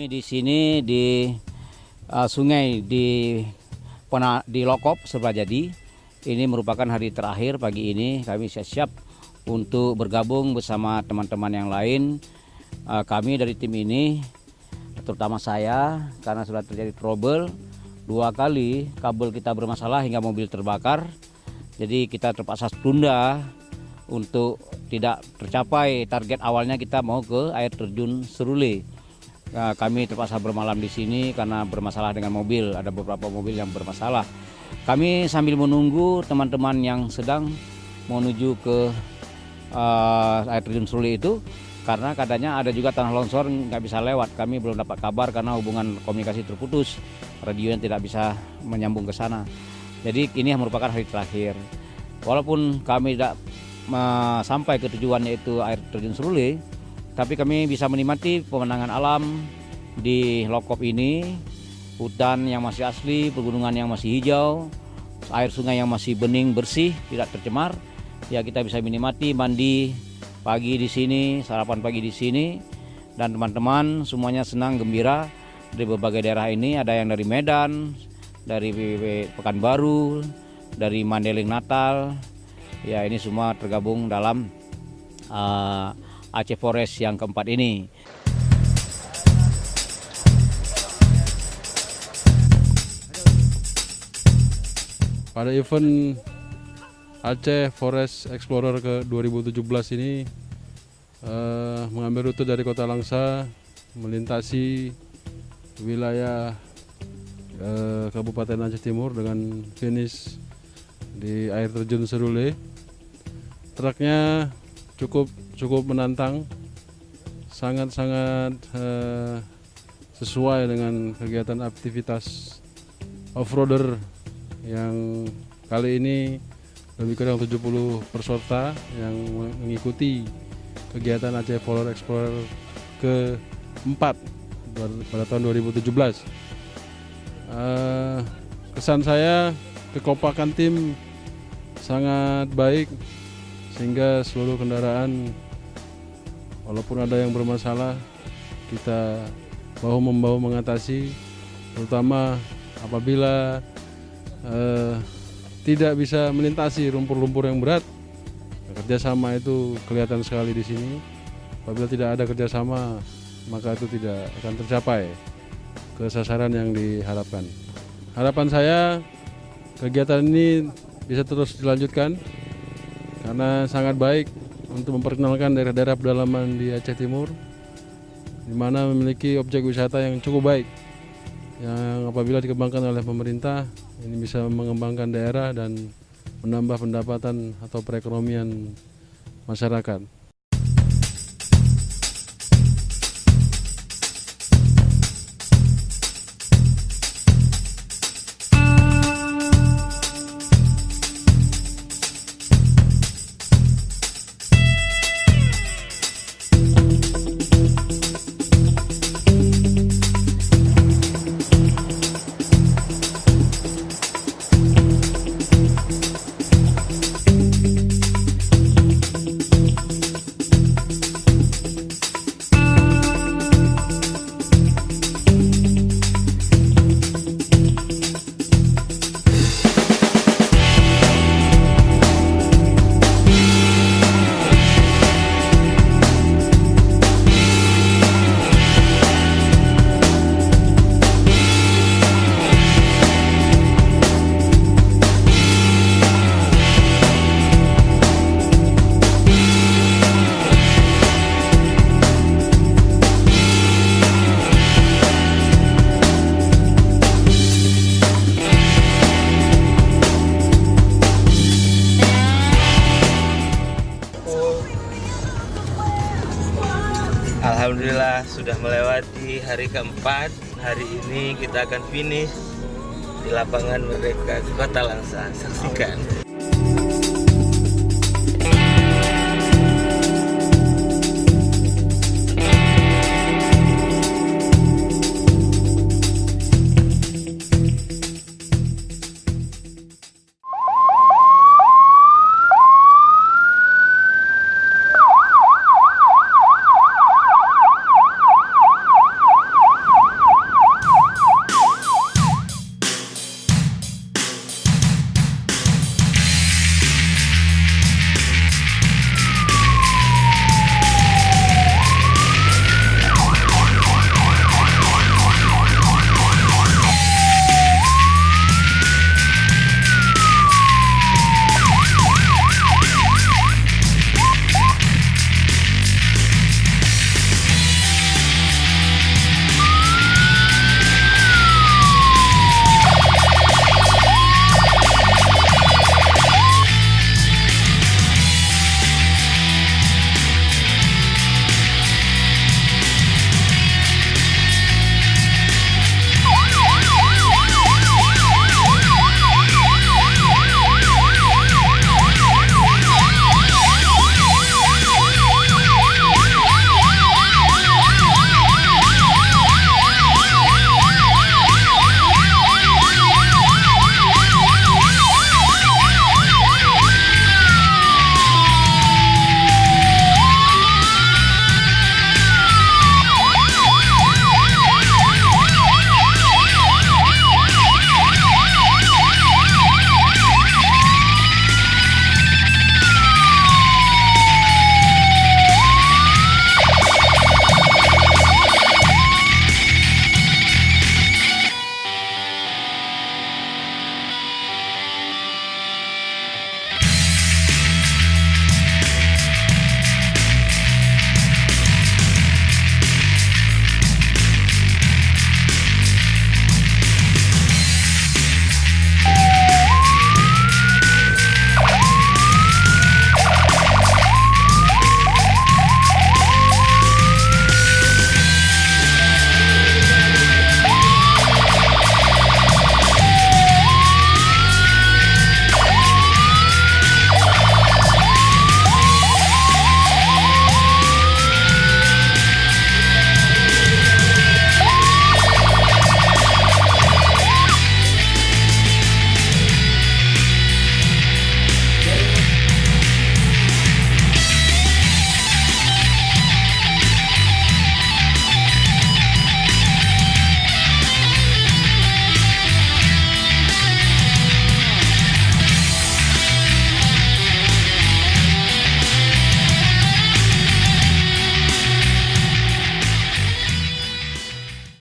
Kami di sini di sungai di Lokop Serbajadi. Ini merupakan hari terakhir pagi ini. Kami siap-siap untuk bergabung bersama teman-teman yang lain. Kami dari tim ini, terutama saya, karena sudah terjadi trouble 2 kali kabel kita bermasalah hingga mobil terbakar. Jadi kita terpaksa tunda untuk tidak tercapai target awalnya, kita mau ke air terjun Serule. Kami terpaksa bermalam di sini karena bermasalah dengan mobil, ada beberapa mobil yang bermasalah. Kami sambil menunggu teman-teman yang sedang menuju ke air terjun Serule itu, karena katanya ada juga tanah longsor nggak bisa lewat. Kami belum dapat kabar karena hubungan komunikasi terputus, radionya tidak bisa menyambung ke sana. Jadi ini merupakan hari terakhir. Walaupun kami tidak sampai ke tujuan yaitu air terjun Serule, tapi kami bisa menikmati pemandangan alam di Lokop ini, hutan yang masih asli, pegunungan yang masih hijau, air sungai yang masih bening bersih, tidak tercemar. Ya, kita bisa menikmati mandi pagi di sini, sarapan pagi di sini, dan teman-teman semuanya senang gembira dari berbagai daerah ini. Ada yang dari Medan, dari Pekanbaru, dari Mandailing Natal. Ya, ini semua tergabung dalam Aceh Forest yang keempat ini. Pada event Aceh Forest Explorer ke 2017 ini mengambil rute dari Kota Langsa, melintasi wilayah Kabupaten Aceh Timur dengan finish di air terjun Serule. Truknya cukup menantang, sangat-sangat sesuai dengan kegiatan aktivitas off-roader yang kali ini lebih kurang 70 peserta yang mengikuti kegiatan Aceh Forest Explorer ke-4 pada tahun 2017. Kesan saya, kekompakan tim sangat baik, sehingga seluruh kendaraan walaupun ada yang bermasalah kita bahu-membahu mengatasi, terutama apabila tidak bisa melintasi lumpur-lumpur yang berat. Kerjasama itu kelihatan sekali di sini. Apabila tidak ada kerjasama, maka itu tidak akan tercapai ke sasaran yang diharapkan. Harapan saya, kegiatan ini bisa terus dilanjutkan karena sangat baik untuk memperkenalkan daerah-daerah pedalaman di Aceh Timur, di mana memiliki objek wisata yang cukup baik, yang apabila dikembangkan oleh pemerintah ini bisa mengembangkan daerah dan menambah pendapatan atau perekonomian masyarakat. Alhamdulillah sudah melewati hari keempat. Hari ini kita akan finish di lapangan Merdeka Kota Langsa. Saksikan.